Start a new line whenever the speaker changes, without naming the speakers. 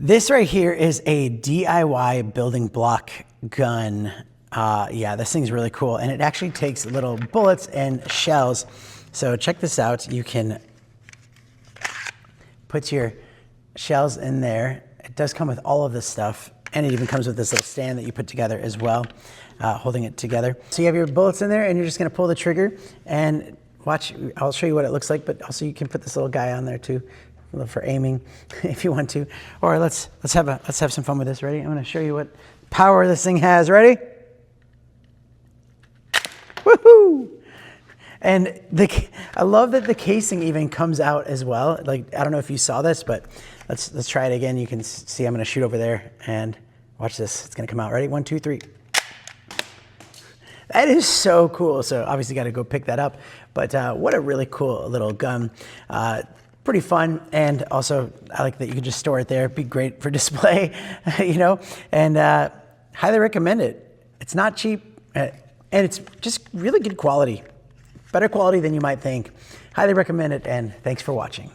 This right here is a DIY building block gun. Yeah, this thing's really cool. And it actually takes little bullets and shells. So check this out. You can put your shells in there. It does come with all of this stuff. And it even comes with this little stand that you put together as well, holding it together. So you have your bullets in there and you're just gonna pull the trigger and watch. I'll show you what it looks like, but also you can put this little guy on there too for aiming if you want to. Or let's have some fun with this. Ready? I'm gonna show you what power this thing has. Ready? Woohoo! And I love that the casing even comes out as well. Like, I don't know if you saw this, but let's try it again. You can see I'm gonna shoot over there and watch this. It's gonna come out. Ready? 1, 2, 3. That is so cool. So obviously got to go pick that up. But what a really cool little gun. Pretty fun. And also I like that you can just store it there. It'd be great for display, you know, and highly recommend it. It's not cheap and it's just really good quality. Better quality than you might think. Highly recommend it, and thanks for watching.